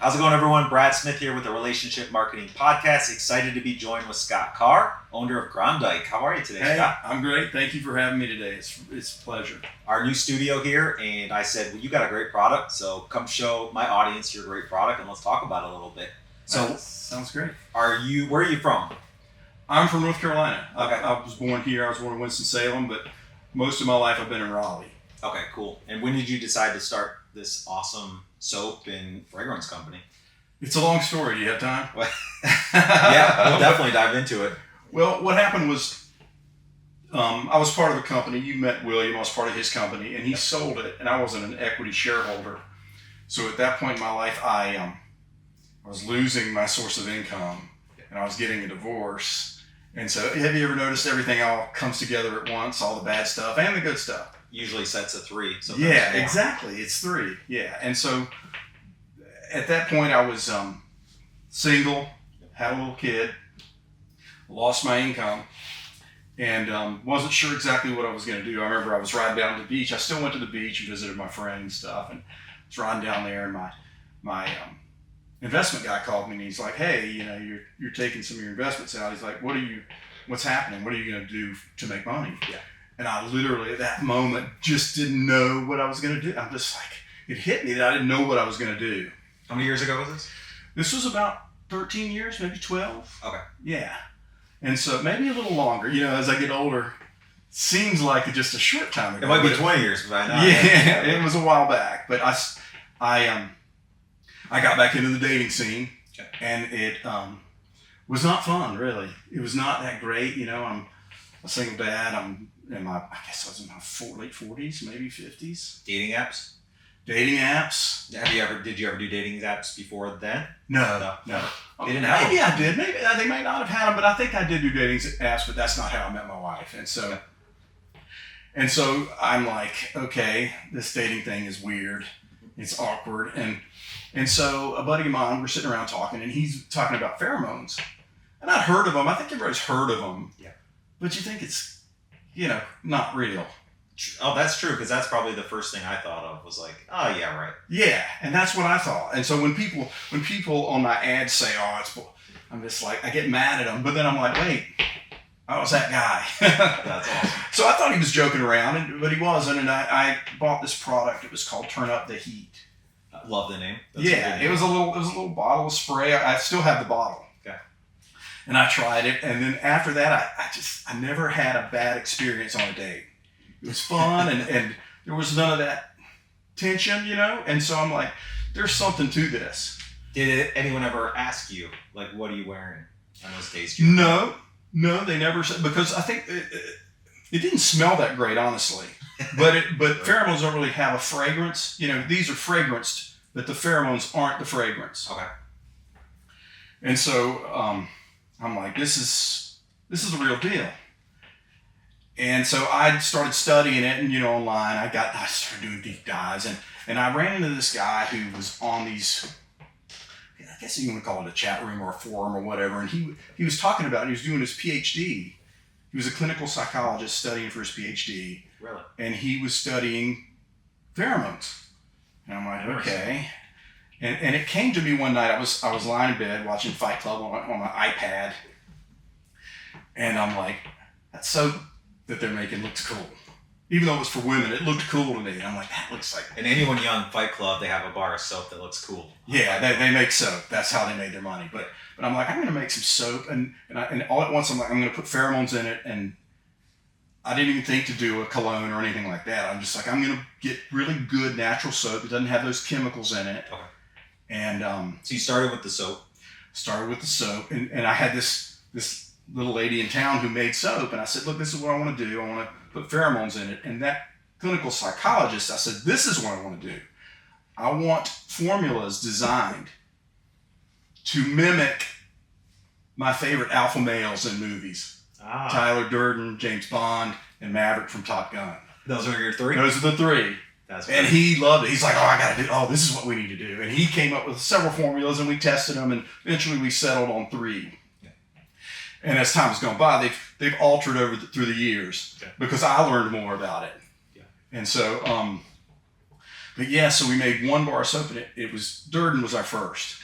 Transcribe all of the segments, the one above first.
How's it going, everyone? Brad Smith here with the Relationship Marketing Podcast. Excited to be joined with Scott Carr, owner of Grondike. How are you today, Scott? I'm great. Thank you for having me today. It's a pleasure. Our new studio here, and I said, well, you got a great product, so come show my audience your great product, and let's talk about it a little bit. So, That sounds great. where are you from? I'm from North Carolina. Okay. I was born here. I was born in Winston-Salem, but most of my life I've been in Raleigh. Okay, cool. And when did you decide to start this awesome soap and fragrance company? It's a long story. Do you have time? Yeah, we'll definitely dive into it. Well, what happened was I was part of a company. You met William. I was part of his company, and he sold it, and I wasn't an equity shareholder. So at that point in my life, I was losing my source of income, and I was getting a divorce. And so have you ever noticed everything all comes together at once, all the bad stuff and the good stuff? Usually sets of three. So Yeah, exactly. It's three. Yeah. And so at that point I was single, had a little kid, lost my income, and wasn't sure exactly what I was going to do. I remember I was riding down to the beach. I still went to the beach and visited my friends and stuff, and I was riding down there, and my investment guy called me, and he's like, "Hey, you're taking some of your investments out." He's like, "What's happening? What are you going to do to make money?" Yeah. And I literally at that moment just didn't know what I was going to do. I'm just like, it hit me that I didn't know what I was going to do. How many years ago was this? This was about 13 years, maybe 12. Okay. Yeah. And so maybe a little longer. As I get older, seems like just a short time ago. It might be 20 years by now. Yeah, it was a while back. But I got back into the dating scene, Okay. and it was not fun, really. It was not that great. I'm a single dad. I guess I was in my late 40s, maybe 50s. Dating apps? Dating apps. Did you ever do dating apps before then? No. They didn't have Maybe them. I did. Maybe they may not have had them, but I think I did do dating apps. But that's not how I met my wife. And so I'm like, okay, this dating thing is weird. It's awkward. And so a buddy of mine, we're sitting around talking, and he's talking about pheromones. And I'd heard of them. I think everybody's heard of them. Yeah. But you think it's, not real. Oh, that's true, because that's probably the first thing I thought of was like, oh, yeah, right. Yeah, and that's what I thought. And so when people on my ads say, I'm just like, I get mad at them, but then I'm like, wait, I was that guy. That's awesome. So I thought he was joking around, but he wasn't, and I bought this product. It was called Turn Up the Heat. I love the name. That's a Yeah, good name. it was a little bottle of spray. I still have the bottle. Okay. And I tried it, and then after that, I never had a bad experience on a date. It was fun, and there was none of that tension, and so I'm like, there's something to this. Did anyone ever ask you, like, what are you wearing on those days? No, they never said, because I think it didn't smell that great, honestly. But pheromones don't really have a fragrance. These are fragranced, but the pheromones aren't the fragrance. Okay. And so I'm like, this is a real deal. And so I started studying it, and online I started doing deep dives, and I ran into this guy who was on these, I guess you want to call it a chat room or a forum or whatever, and he was talking about it. He was doing his PhD. He was a clinical psychologist studying for his PhD. Really? And he was studying pheromones. And I'm like, okay. And it came to me one night. I was lying in bed watching Fight Club on my iPad, and I'm like, that soap that they're making looks cool. Even though it was for women, it looked cool to me. And I'm like, that looks like... And anyone young Fight Club, they have a bar of soap that looks cool. Yeah, they make soap. That's how they made their money. But I'm like, I'm going to make some soap. And all at once, I'm like, I'm going to put pheromones in it. And I didn't even think to do a cologne or anything like that. I'm just like, I'm going to get really good natural soap that doesn't have those chemicals in it. Okay. And so you started with the soap. And I had this little lady in town who made soap, and I said, look, this is what I want to do. I want to put pheromones in it. And that clinical psychologist, I said, this is what I want to do. I want formulas designed to mimic my favorite alpha males in movies. Tyler Durden, James Bond, and Maverick from Top Gun. Those are your three? Those are the three. And he loved it. He's like, this is what we need to do. And he came up with several formulas, and we tested them, and eventually we settled on 3. And as time has gone by, they've altered through the years, because I learned more about it. Yeah. And so But yeah, so we made one bar of soap, and it was Durden was our first.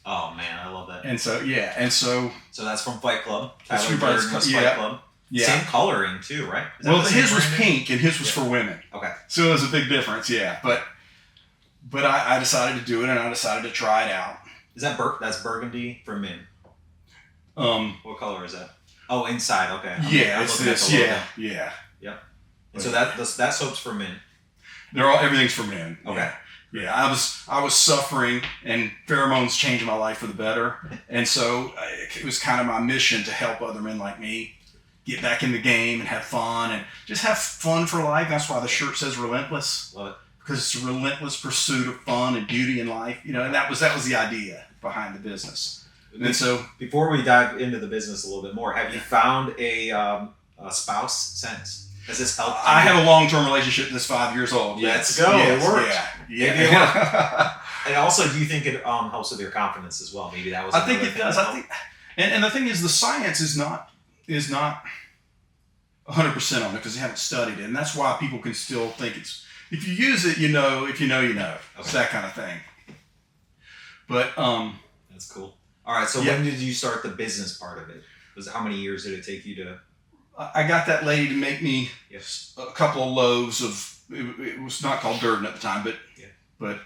Oh man, I love that. And so yeah, and so that's from Fight Club. That's Tyler from Fight Durden Club, was yeah. Fight Club. yeah. Same coloring too, right? Well, his was pink, and his was for women. Okay. So it was a big difference, yeah. But I decided to do it, and I decided to try it out. Is that that's burgundy for men? What color is that? Oh, inside. Okay. Yeah, it's this. Yeah. And so that soap's for men. Everything's for men. Okay. Yeah, I was suffering, and pheromones changed my life for the better, and so it was kind of my mission to help other men like me get back in the game and have fun, and just have fun for life. That's why the shirt says Relentless. Love it. Because it's a relentless pursuit of fun and beauty in life, and that was the idea behind the business. And so, before we dive into the business a little bit more, have you found a spouse since? Has this helped you? I have a long-term relationship that's 5 years old. Let's go. It worked. Yeah. And also, do you think it helps with your confidence as well? Maybe that was. I think it does. And the thing is, the science is not 100% on it because they haven't studied it, and that's why people can still think it's. If you use it, you know. If you know, you know. Okay. It's that kind of thing. But that's cool. All right. So when did you start the business part of it? How many years did it take you to? I got that lady to make me Yes. a couple of loaves of. It was not called Durden at the time, but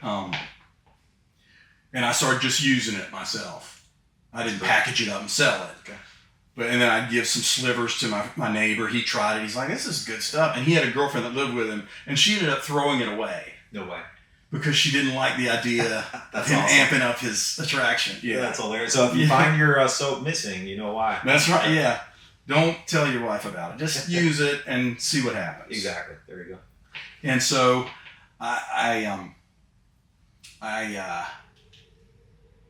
and I started just using it myself. I didn't package it up and sell it. Okay. And then I'd give some slivers to my neighbor. He tried it. He's like, this is good stuff. And he had a girlfriend that lived with him, and she ended up throwing it away. No way. Because she didn't like the idea of him amping up his attraction. Yeah, that's hilarious. So if you find your soap missing, you know why. That's right, yeah. Don't tell your wife about it. Just use it and see what happens. Exactly. There you go. And so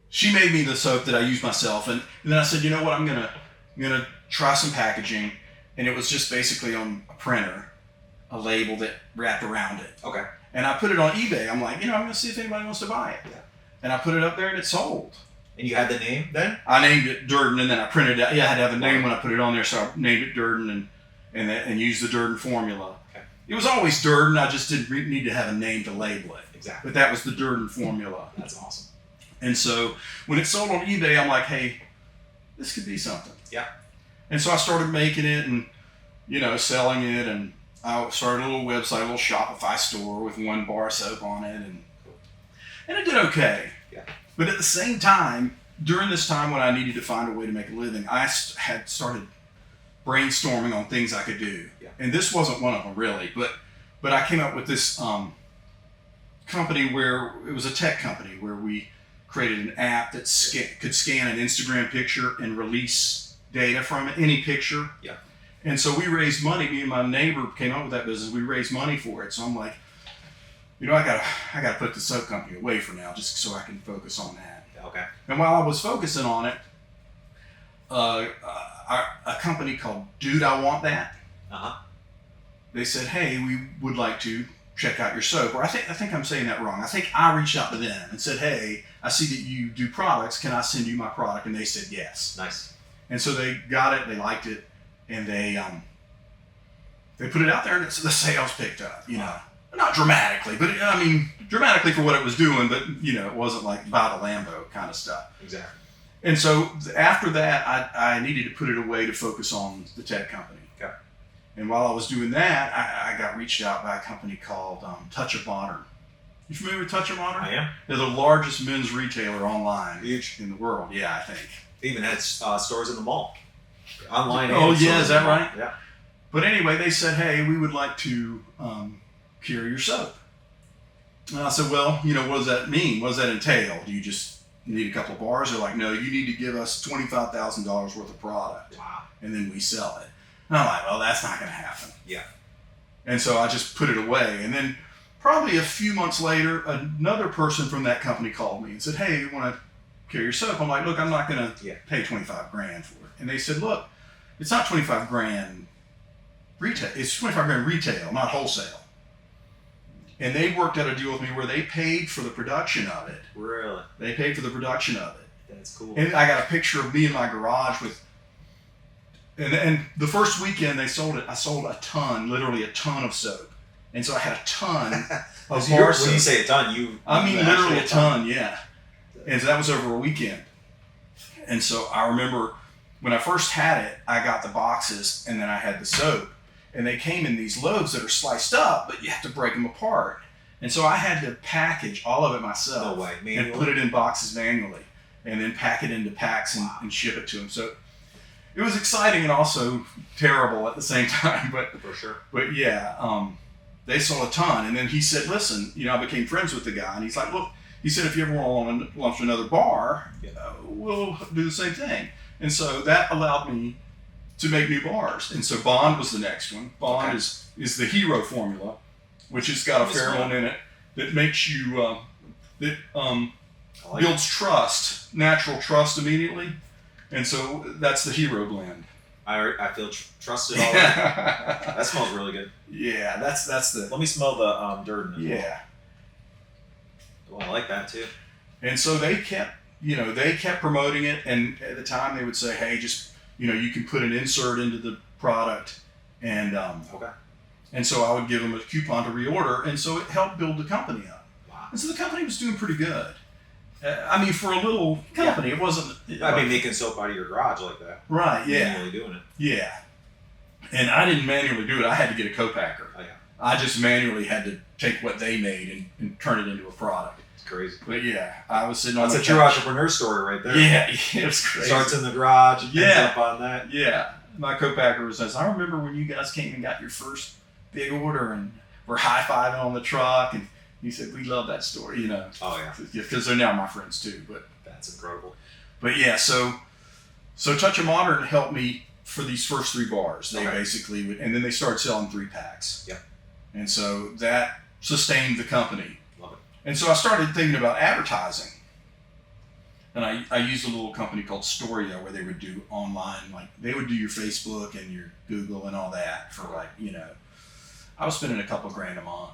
she made me the soap that I use myself, and then I said, you know what, I'm gonna try some packaging, and it was just basically on a printer, a label that wrapped around it. Okay. And I put it on eBay. I'm like, I'm gonna see if anybody wants to buy it. Yeah. And I put it up there, and it sold. And you had the name then? I named it Durden, and then I printed it. Yeah, I had to have a name when I put it on there, so I named it Durden and used the Durden formula. Okay. It was always Durden. I just didn't need to have a name to label it. Exactly. But that was the Durden formula. That's awesome. And so when it sold on eBay, I'm like, hey, this could be something. Yeah. And so I started making it and, selling it. And I started a little website, a little Shopify store with one bar of soap on it. And it did okay. Yeah. But at the same time, during this time when I needed to find a way to make a living, I had started brainstorming on things I could do. Yeah. And this wasn't one of them really, but I came up with this company where it was a tech company where we created an app that could scan an Instagram picture and release data from it, any picture. Yeah. And so we raised money. Me and my neighbor came up with that business. We raised money for it. So I'm like, I gotta put the soap company away for now, just so I can focus on that. Okay. And while I was focusing on it, a company called Dude, I Want That. They said, hey, we would like to check out your soap. Or I think I'm saying that wrong. I think I reached out to them and said, hey, I see that you do products. Can I send you my product? And they said yes. Nice. And so they got it. They liked it, and they put it out there, and the sales picked up. Wow. Not dramatically, but dramatically for what it was doing. But it wasn't like buy the Lambo kind of stuff. Exactly. And so after that, I needed to put it away to focus on the tech company. Okay. And while I was doing that, I got reached out by a company called Touch of Modern. You familiar with Touch of Modern? I am. They're the largest men's retailer online Huge in the world. Yeah, I think. They even had stores in the mall. Online. Oh, yeah, is that right? Yeah. But anyway, they said, hey, we would like to carry your soap. And I said, well, what does that mean? What does that entail? Do you just need a couple of bars? They're like, no, you need to give us $25,000 worth of product. Wow. And then we sell it. And I'm like, well, that's not going to happen. Yeah. And so I just put it away. And then probably a few months later, another person from that company called me and said, hey, you want to carry your soap? I'm like, look, I'm not going to pay $25,000 for it. And they said, look, it's not $25,000 retail. It's $25,000 retail, not wholesale. And they worked out a deal with me where they paid for the production of it. Really? They paid for the production of it. That's cool. And I got a picture of me in my garage with, and the first weekend they sold it, I sold a ton, literally a ton of soap. And so I had a ton of So bar when soap. you say a ton, you I mean, actually literally a ton, yeah. And so that was over a weekend. And so I remember when I first had it, I got the boxes and then I had the soap. And they came in these loaves that are sliced up, but you have to break them apart. And so I had to package all of it myself. No way, and manually? put it in boxes manually. And then pack it into packs and ship it to them. So it was exciting and also terrible at the same time. For sure. But yeah, they sold a ton. And then he said, listen, I became friends with the guy. And he's like, look, he said, if you ever want to launch another bar, we'll do the same thing. And so that allowed me to make new bars. And so Bond was the next one. Bond is the hero formula, which has got a pheromone in it that makes you, builds trust, natural trust immediately. And so that's the hero blend. I feel trusted already. That smells really good. Yeah, that's the. Let me smell the Durden as well. Yeah. Oh, I like that too. And so they kept promoting it, and at the time they would say, hey, just, you can put an insert into the product, and and so I would give them a coupon to reorder, and so it helped build the company up. Wow. And so the company was doing pretty good. I mean, for a little company, it wasn't. I'd be making soap out of your garage like that. Right, yeah. Manually doing it. Yeah. And I didn't manually do it. I had to get a co-packer. Oh, yeah. I just manually had to take what they made and turn it into a product. It's crazy. But yeah, I was sitting on That's the a true couch. entrepreneur story right there. Yeah, it was crazy. Starts in the garage, ends Yeah. up on that. Yeah. My co-packer says, I remember when you guys came and got your first big order and we're high-fiving on the truck, and he said, we love that story, Oh, yeah. because they're now my friends too. That's incredible. But yeah, so Touch of Modern helped me for these first 3 bars. They basically would, and then they started selling 3-packs. Yep. And so that sustained the company. Love it. And so I started thinking about advertising. And I used a little company called Storia where they would do online, like they would do your Facebook and your Google and all that for I was spending a couple grand a month.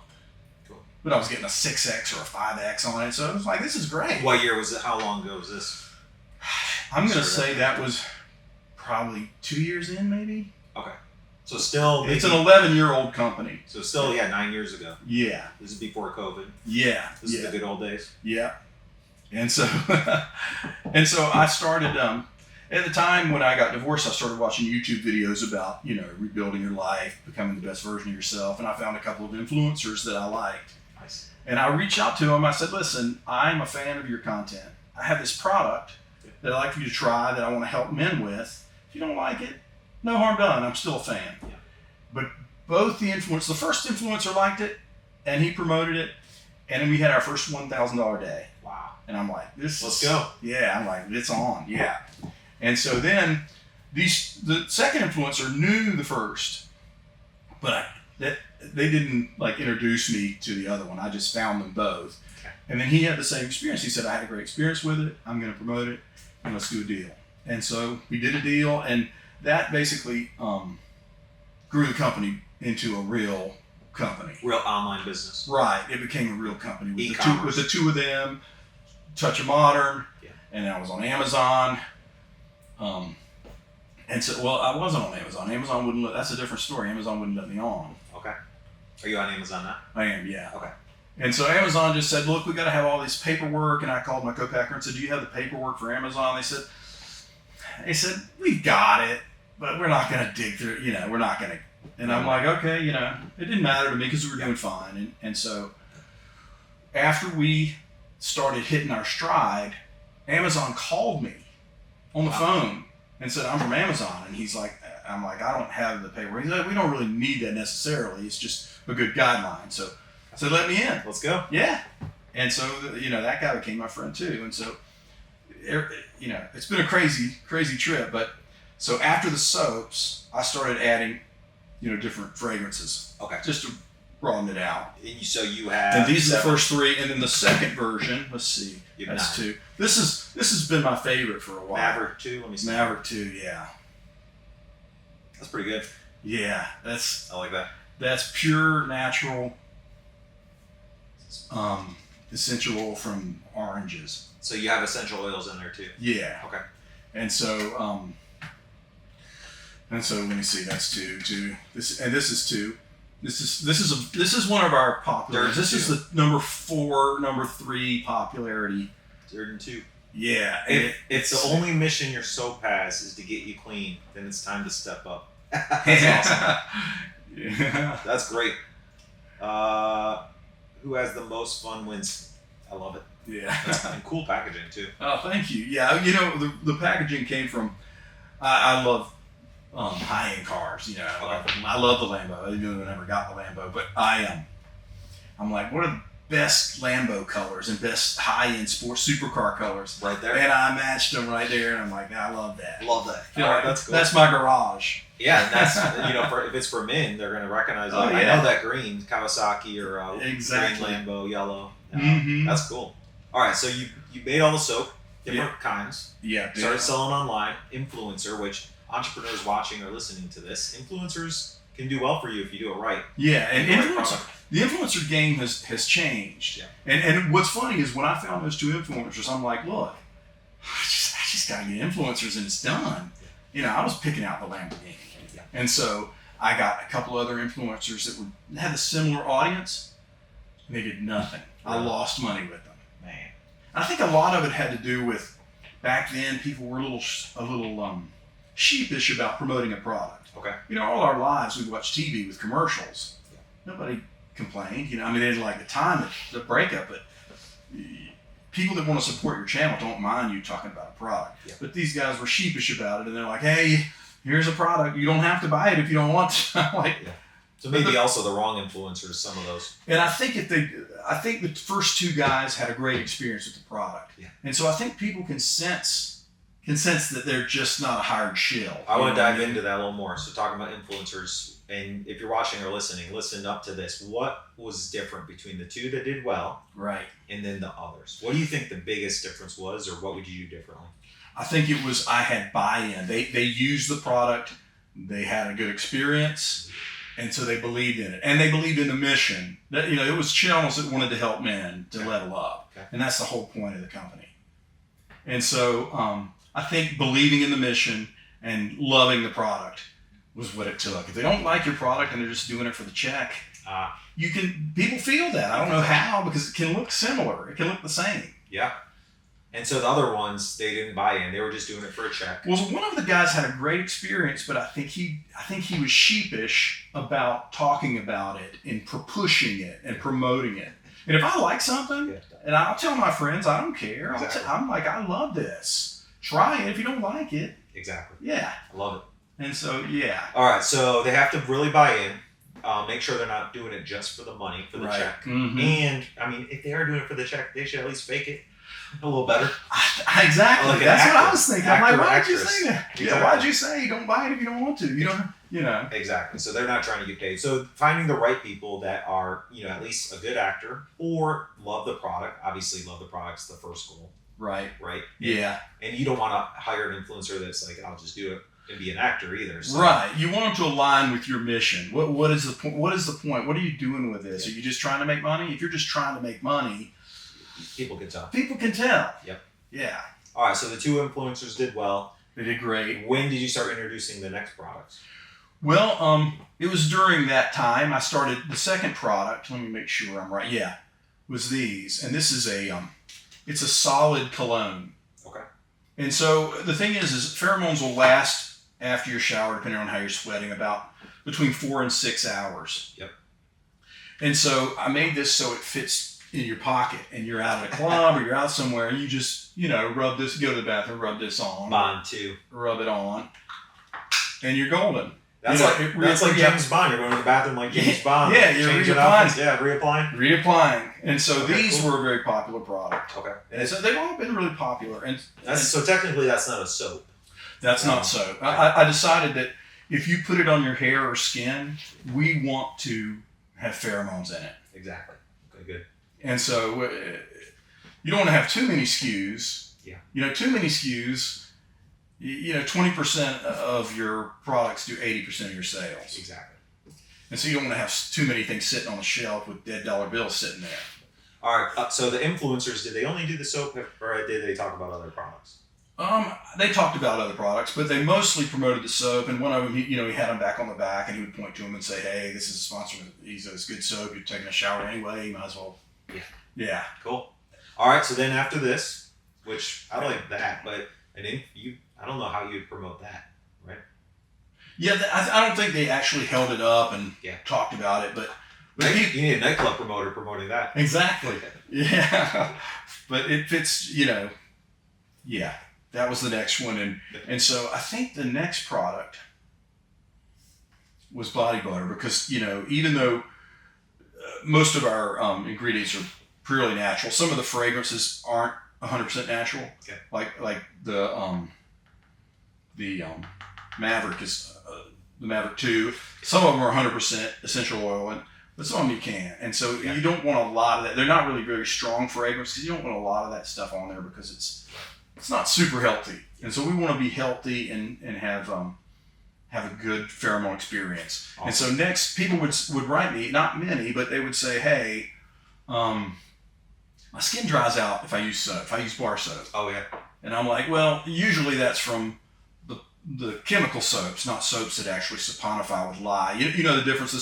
Cool. But I was getting a 6X or a 5X on it. So I was like, this is great. What year was it? How long ago was this? I'm going to say that was probably 2 years in, maybe. Okay. So still... It's an 11-year-old company. So still, 9 years ago. Yeah. This is before COVID. Yeah. This is the good old days. Yeah. And so, I started, at the time when I got divorced, I started watching YouTube videos about, rebuilding your life, becoming the best version of yourself. And I found a couple of influencers that I liked. Nice. And I reached out to them. I said, listen, I'm a fan of your content. I have this product that I'd like for you to try that I want to help men with. If you don't like it, no harm done. I'm still a fan. Yeah. But both the first influencer liked it, and he promoted it. And then we had our first $1,000 day. Wow. And I'm like, Let's go. Yeah, I'm like, it's on. Yeah. And so then the second influencer knew the first, but they didn't introduce me to the other one. I just found them both. Okay. And then he had the same experience. He said, I had a great experience with it. I'm going to promote it, and let's do a deal. And so we did a deal, and that basically grew the company into a real company. Real online business. Right. It became a real company with E-commerce. the two of them, Touch of Modern, Yeah. and I was on Amazon. And so, I wasn't on Amazon. Amazon wouldn't let. That's a different story. Amazon wouldn't let me on. Okay. Are you on Amazon now? I am, yeah. Okay. And so Amazon just said, look, we got to have all this paperwork. And I called my co-packer and said, do you have the paperwork for Amazon? They said, we've got it, but we're not going to dig through. We're not going to. And I'm like, okay, it didn't matter to me because we were doing fine. And so after we started hitting our stride, Amazon called me on the phone and said, I'm from Amazon. And I'm like, I don't have the paperwork. He's like, we don't really need that necessarily. It's just a good guideline. So let me in. Let's go. Yeah. And so, that guy became my friend too. And so, it's been a crazy, crazy trip. But so after the soaps, I started adding, different fragrances. Okay. Just to broaden it out. So you have... And these are the first 3. And then the second version, let's see. You have That's 9. 2. This has been my favorite for a while. Maverick 2, let me see. Maverick 2, yeah. That's pretty good. Yeah, I like that. that's pure natural essential oil from oranges. So you have essential oils in there too. Yeah. Okay. And so let me see, that's two. This is 2. This is one of our popular. Durden This is the number 3 popularity. Durden 2. Yeah. If the only mission your soap has is to get you clean, then it's time to step up. That's awesome. Yeah. That's great. Who has the most fun wins? I love it. Yeah. And cool packaging too. Oh, thank you. Yeah, the packaging came from. I love high-end cars. I love the Lambo. I never got the Lambo, but I'm like, what are the best Lambo colors and best high-end sports supercar colors? Right there. And I matched them right there, and I'm like, I love that. Love that. All right, that's cool. That's my garage. Yeah, and that's if it's for men, they're gonna recognize. I know that green Kawasaki or exactly. green Lambo, yellow. Mm-hmm. That's cool. All right, so you made all the soap, different kinds. Yeah. Started selling online, influencer, which entrepreneurs watching or listening to this, influencers can do well for you if you do it right. Yeah, and the influencer game has changed. Yeah. And what's funny is when I found those 2 influencers, I'm like, look, I just gotta get influencers and it's done. Yeah. I was picking out the Lamborghini. Yeah. And so I got a couple other influencers that had a similar audience, and they did nothing. I lost money with them. Man. I think a lot of it had to do with back then people were a little sheepish about promoting a product. Okay. All our lives we watched TV with commercials. Yeah. Nobody complained. They didn't like the time, the breakup, but people that want to support your channel don't mind you talking about a product. Yeah. But these guys were sheepish about it, and they're like, hey, here's a product. You don't have to buy it if you don't want to. I'm like, yeah. So maybe also the wrong influencers, some of those. And I think the first 2 guys had a great experience with the product. Yeah. And so I think people can sense that they're just not a hired shill. I want to dive into that a little more. So talking about influencers, and if you're watching or listening, listen up to this. What was different between the 2 that did well, right, and then the others? What do you think the biggest difference was, or what would you do differently? I think it was I had buy-in. They used the product. They had a good experience. And so they believed in it, and they believed in the mission. That it was channels that wanted to help men to level up, and that's the whole point of the company. And so I think believing in the mission and loving the product was what it took. If they don't like your product and they're just doing it for the check, people feel that. I don't know how, because it can look similar. It can look the same. Yeah. And so the other ones, they didn't buy in. They were just doing it for a check. Well, one of the guys had a great experience, but I think he was sheepish about talking about it and pushing it and promoting it. And if I like something, and I'll tell my friends, I don't care. Exactly. I'm like, I love this. Try it. If you don't like it. Exactly. Yeah. I love it. And so, yeah. All right. So they have to really buy in. Make sure they're not doing it just for the money, for the check. Mm-hmm. And, if they are doing it for the check, they should at least fake it a little better. Exactly. Like that's what I was thinking. I'm like, why did you actress. say that? Exactly. Yeah, why'd you say don't buy it if you don't want to? You don't. Exactly. So they're not trying to get paid. So finding the right people that are, at least a good actor or love the product. Obviously, love the product's the first goal. Right. Right. Yeah. And you don't want to hire an influencer that's like, I'll just do it and be an actor either. So. Right. You want them to align with your mission. What is the point? What is the point? What are you doing with this? Yeah. Are you just trying to make money? If you're just trying to make money, people can tell. People can tell. Yep. Yeah. All right. So the 2 influencers did well. They did great. When did you start introducing the next products? Well, it was during that time I started the second product. Let me make sure I'm right. Yeah, was these, and this is it's a solid cologne. Okay. And so the thing is pheromones will last after your shower, depending on how you're sweating, about between 4 and 6 hours. Yep. And so I made this so it fits in your pocket, and you're out at a club or you're out somewhere, and you just rub this, go to the bathroom, rub this on, Bond 2, rub it on, and you're golden. That's like James Bond. You're going to the bathroom like James Bond. Yeah, you're reapplying. Yeah, reapplying. Reapplying. And so these cool. were a very popular product. Okay. And so they've all been really popular. So technically that's not a soap. That's not soap. I decided that if you put it on your hair or skin, we want to have pheromones in it. Exactly. Okay, good. And so you don't want to have too many SKUs. Yeah. Too many SKUs. 20% of your products do 80% of your sales. Exactly. And so you don't want to have too many things sitting on the shelf with dead dollar bills sitting there. All right. So the influencers, did they only do the soap, or did they talk about other products? They talked about other products, but they mostly promoted the soap. And one of them, he had them back on the back, and he would point to them and say, "Hey, this is a sponsor. He's a good soap. You're taking a shower anyway. You might as well." Yeah. Cool. All right. So then after this, which I like that, but I don't know how you'd promote that, right? Yeah, I don't think they actually held it up and talked about it, but you need a nightclub promoter promoting that. Exactly. Yeah. But it fits, yeah, that was the next one. And so I think the next product was body butter because, even though most of our ingredients are purely natural, some of the fragrances aren't 100% natural. Okay. Like the Maverick is the Maverick 2. Some of them are 100% essential oil, but some of them you can't. And so you don't want a lot of that. They're not really very strong fragrances. You don't want a lot of that stuff on there because it's not super healthy. And so we want to be healthy and have a good pheromone experience. Awesome. And so next, people would write me, not many, but they would say, "Hey, my skin dries out if I use soap, if I use bar soap." Oh, yeah. And I'm like, well, usually that's from the chemical soaps, not soaps that actually saponify with lye. You know the difference. The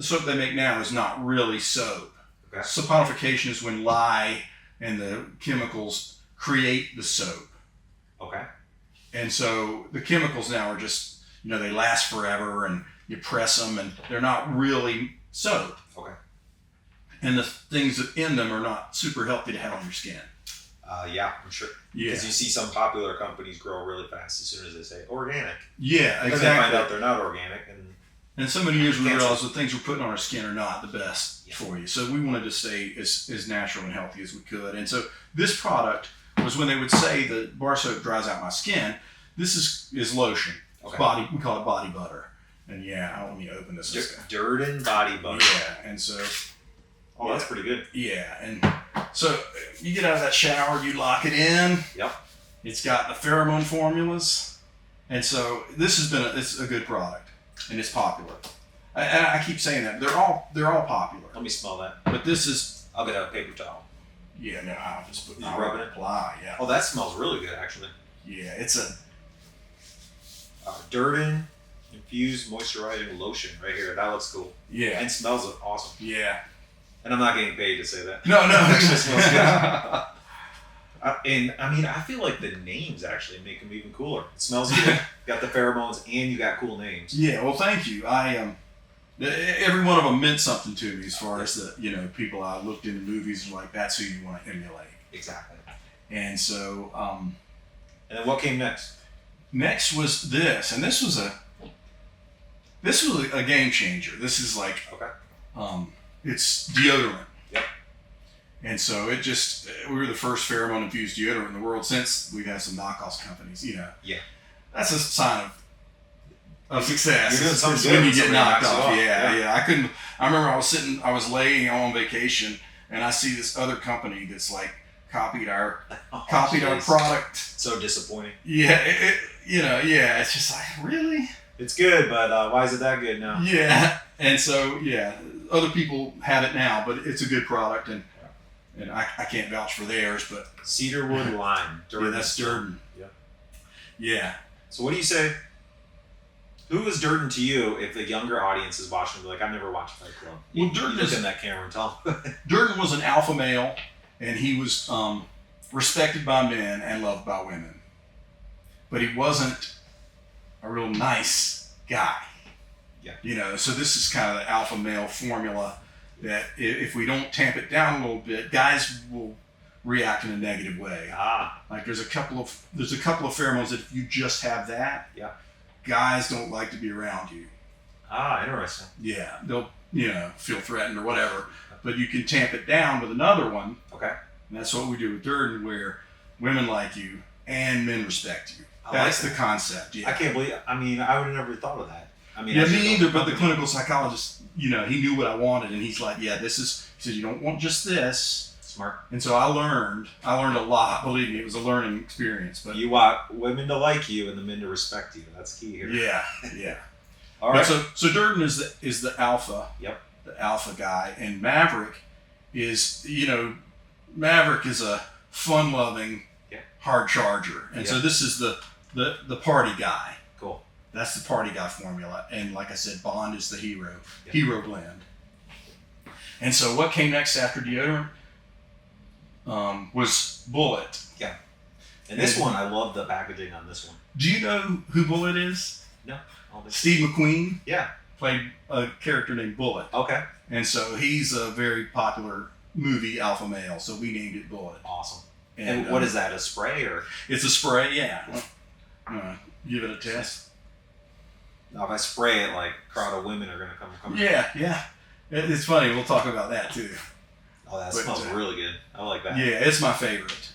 soap they make now is not really soap. Okay. Saponification is when lye and the chemicals create the soap. Okay. And so the chemicals now are just, they last forever and you press them and they're not really soap. Okay. And the things in them are not super healthy to have on your skin. Yeah, I'm sure. Yeah. Because you see some popular companies grow really fast as soon as they say organic. Yeah, exactly. Because they find out they're not organic. And so many years we realized the things we're putting on our skin are not the best for you. So we wanted to stay as natural and healthy as we could. And so this product was when they would say the bar soap dries out my skin. This is lotion. Okay. We call it body butter. And let me open this. Durden body butter. Yeah, and so. Oh, that's pretty good. Yeah, and so you get out of that shower, you lock it in. Yep. It's got the pheromone formulas, and so this has been it's a good product, and it's popular. And I keep saying that they're all popular. Let me smell that. But this is. I'll get a paper towel. Yeah, no, I'll just put. I'll rub it. Apply. Yeah. Oh, that smells really good, actually. Yeah, it's a. Durden infused moisturizing lotion right here. That looks cool. Yeah. And smells awesome. Yeah. And I'm not getting paid to say that. No, it just smells good. And I mean, I feel like the names actually make them even cooler. It smells good. You got the pheromones, and you got cool names. Yeah, well, thank you. Every one of them meant something to me as far as the people I looked in the movies and like that's who you want to emulate. Exactly. And so. And then what came next? Next was this, and this was a game changer. This is like. Okay. It's deodorant. Yep. And so we were the first pheromone-infused deodorant in the world since we've had some knockoff companies, Yeah. That's a sign of success. You're doing something when good you get knocked off. Yeah. I remember I was laying on vacation and I see this other company that's like copied our product. So disappointing. Yeah. It's just like, really? It's good, but why is it that good now? Yeah. And so, other people have it now, but it's a good product, and I can't vouch for theirs, but cedarwood lime. Durden. Yeah, that's Durden. Yeah. Yeah. So what do you say? Who is Durden to you if the younger audience is watching? Like, I've never watched Fight Club. Well, Durden look in that camera and tell them. Durden was an alpha male, and he was respected by men and loved by women, but he wasn't a real nice guy. Yeah. So this is kind of the alpha male formula that if we don't tamp it down a little bit, guys will react in a negative way. Like there's a couple of pheromones that if you just have that, guys don't like to be around you. Interesting. Yeah, they'll feel threatened or whatever. But you can tamp it down with another one. Okay. And that's what we do with Durden, where women like you and men respect you. That's the concept. Yeah. I can't believe. I mean, I would have never thought of that. I mean, me either. But the clinical psychologist, he knew what I wanted, and he's like, he said, you don't want just this. Smart. And so I learned a lot. Believe me, it was a learning experience. But you want women to like you and the men to respect you. That's key here. Yeah. All right. So Durden is the alpha. Yep. The alpha guy, and Maverick is Maverick is a fun-loving, hard charger. And so this is the party guy. Cool. That's the party guy formula. And like I said, Bond is the hero blend. And so what came next after deodorant was Bullet. Yeah. And this one, I love the packaging on this one. Do you know who Bullet is? No. Steve McQueen. Yeah. Played a character named Bullet. Okay. And so he's a very popular movie alpha male. So we named it Bullet. Awesome. And what is that, a spray or? It's a spray, yeah. Give it a test. Now, if I spray it, like a crowd of women are going to come. Yeah. It's funny. We'll talk about that too. Oh, that smells really good. I like that. Yeah, it's my favorite.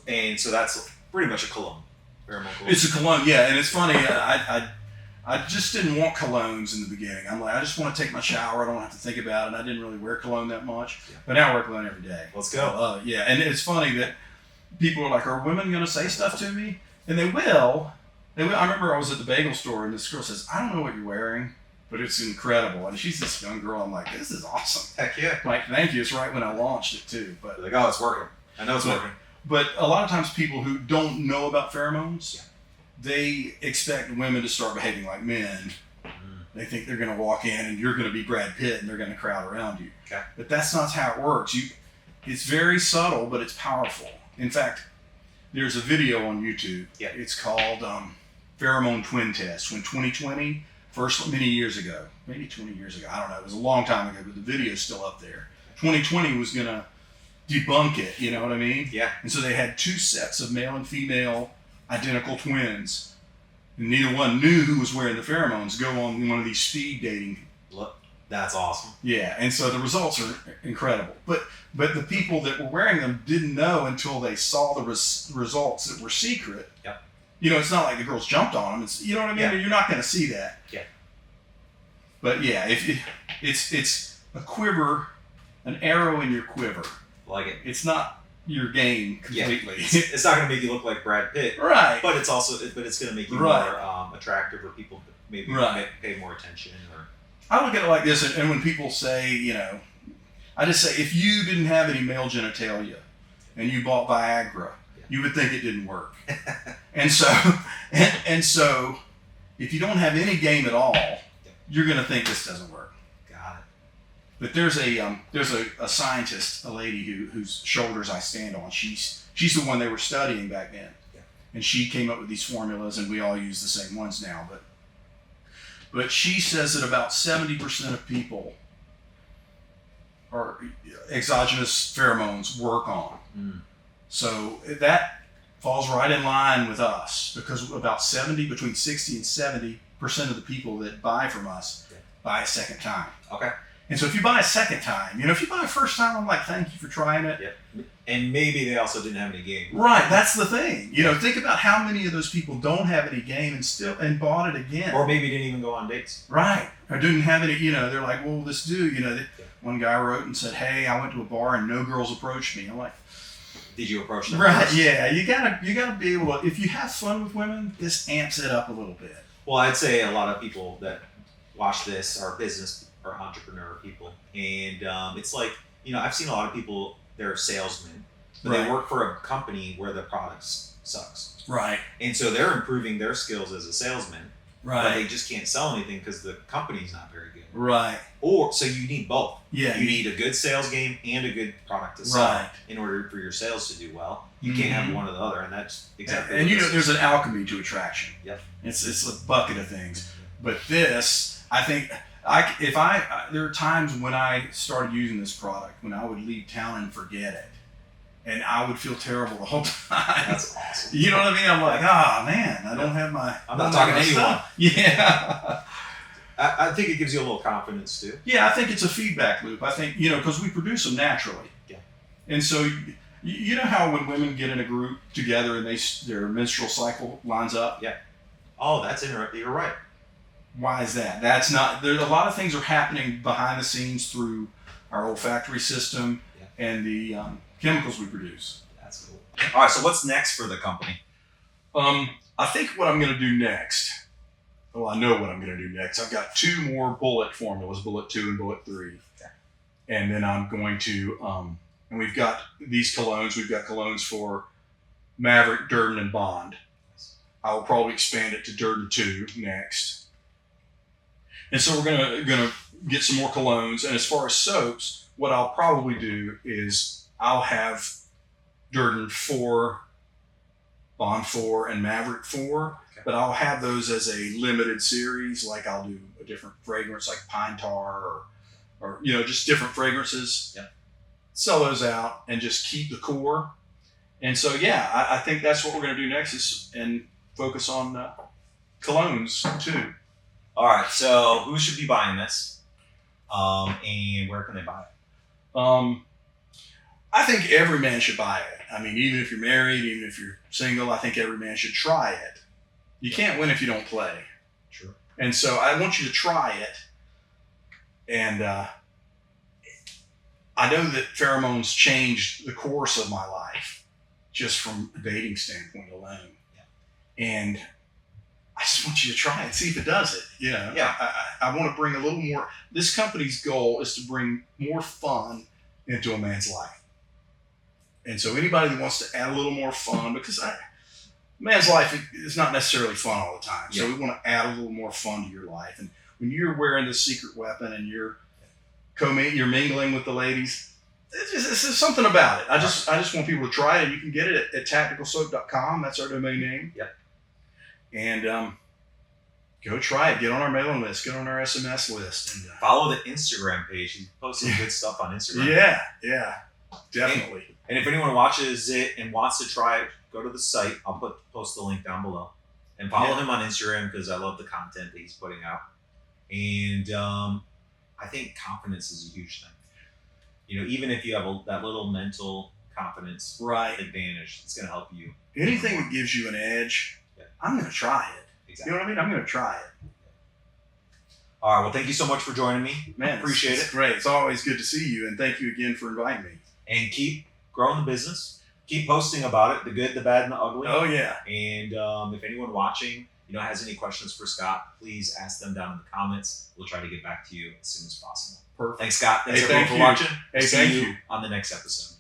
And so that's pretty much a cologne. Pheromone cologne. It's a cologne, yeah. And it's funny. I just didn't want colognes in the beginning. I'm like, I just want to take my shower. I don't have to think about it. I didn't really wear cologne that much. Yeah. But now I wear cologne every day. Let's go. Yeah. And it's funny that people are like, are women going to say stuff to me? And they will. I remember I was at the bagel store and this girl says, I don't know what you're wearing, but it's incredible. And she's this young girl. I'm like, this is awesome. Heck yeah. I'm like, thank you. It's right when I launched it too. But like, oh, it's working. I know it's working. But a lot of times people who don't know about pheromones, they expect women to start behaving like men. They think they're going to walk in and you're going to be Brad Pitt and they're going to crowd around you. Okay. But that's not how it works. It's very subtle, but it's powerful. In fact, there's a video on YouTube. Yeah. It's called Pheromone Twin Test. When 2020, many years ago, maybe 20 years ago, I don't know. It was a long time ago, but the video's still up there. 2020 was going to debunk it, you know what I mean? Yeah. And so they had two sets of male and female identical twins. And neither one knew who was wearing the pheromones go on one of these speed dating. Look, that's awesome. Yeah, and so the results are incredible. But the people that were wearing them didn't know until they saw the results that were secret. Yep. You know, it's not like the girls jumped on them. It's, you know what I mean? Yeah. You're not going to see that. Yeah. But yeah, it's a quiver, an arrow in your quiver. Like it. It's not your game completely. Yeah. It's not going to make you look like Brad Pitt, right? But it's going to make you more attractive, or people maybe pay more attention. Or I look at it like this, and when people say, you know, I just say, if you didn't have any male genitalia and you bought Viagra, you would think it didn't work. and so if you don't have any game at all, you're going to think this doesn't work. But there's a scientist, a lady whose shoulders I stand on. She's the one they were studying back then, and she came up with these formulas, and we all use the same ones now. But she says that about 70% of people are exogenous pheromones work on. So that falls right in line with us, because between 60 and 70% of the people that buy from us buy a second time. Okay. And so if you buy a second time, if you buy a first time, I'm like, thank you for trying it. Yeah. And maybe they also didn't have any game. Right, that's the thing. Think about how many of those people don't have any game and bought it again. Or maybe didn't even go on dates. Right. Or didn't have any, they're like, well, this dude, one guy wrote and said, hey, I went to a bar and no girls approached me. I'm like, did you approach them? Right, first? yeah. You gotta be able to, if you have fun with women, this amps it up a little bit. Well, I'd say a lot of people that watch this are business or entrepreneur people, and it's like, I've seen a lot of people, they're salesmen, but they work for a company where the product sucks, right? And so they're improving their skills as a salesman, right? But they just can't sell anything because the company's not very good, right? Or so you need both. Yeah, you need a good sales game and a good product to sell in order for your sales to do well. You can't have one or the other, and that's exactly. And there's an alchemy to attraction. Yep. It's a bucket of things, but this, I think. There are times when I started using this product when I would leave town and forget it, and I would feel terrible the whole time. That's awesome. You know what I mean? I'm like, man, I don't have my. I'm not talking to anyone. Yeah. I think it gives you a little confidence too. Yeah, I think it's a feedback loop. I think because we produce them naturally. Yeah. And so you know how when women get in a group together and their menstrual cycle lines up. Yeah. Oh, that's interesting. You're right. Why is that? That's not. There's a lot of things are happening behind the scenes through our olfactory system and the chemicals we produce. That's cool. All right. So what's next for the company? I think what I'm going to do next. Well, I know what I'm going to do next. I've got 2 more Bullet formulas, Bullet 2 and Bullet 3, and then I'm going to And we've got these colognes. We've got colognes for Maverick, Durden, and Bond. I will probably expand it to Durden 2 next. And so we're gonna get some more colognes. And as far as soaps, what I'll probably do is I'll have Durden 4, Bond 4, and Maverick 4. Okay. But I'll have those as a limited series. Like I'll do a different fragrance like pine tar or just different fragrances. Yeah. Sell those out and just keep the core. And so, yeah, I think that's what we're going to do next and focus on colognes too. All right. So who should be buying this? And where can they buy it? I think every man should buy it. I mean, even if you're married, even if you're single, I think every man should try it. You can't win if you don't play. Sure. And so I want you to try it. And I know that pheromones changed the course of my life just from a dating standpoint alone. Yeah. And I just want you to try it, see if it does it. Yeah. I want to bring a little more. This company's goal is to bring more fun into a man's life. And so anybody that wants to add a little more fun, because man's life is not necessarily fun all the time. So we want to add a little more fun to your life. And when you're wearing this secret weapon and you're mingling with the ladies, it's just something about it. I just want people to try it. And you can get it at tacticalsoap.com. That's our domain name. Yep. And go try it. Get on our mailing list. Get on our SMS list. And follow the Instagram page. You post some good stuff on Instagram. Yeah, definitely. And if anyone watches it and wants to try it, go to the site. I'll post the link down below. And follow him on Instagram because I love the content that he's putting out. And I think confidence is a huge thing. Even if you have that little mental confidence advantage, it's going to help you. Anything that gives you an edge, I'm going to try it. Exactly. You know what I mean? I'm going to try it. All right. Well, thank you so much for joining me. Man, appreciate it. Great. It's always good to see you. And thank you again for inviting me. And keep growing the business. Keep posting about it, the good, the bad, and the ugly. Oh, yeah. And if anyone watching, has any questions for Scott, please ask them down in the comments. We'll try to get back to you as soon as possible. Perfect. Thanks, Scott. Thanks hey, everyone thank for watching. Hey, we'll thank see you on the next episode.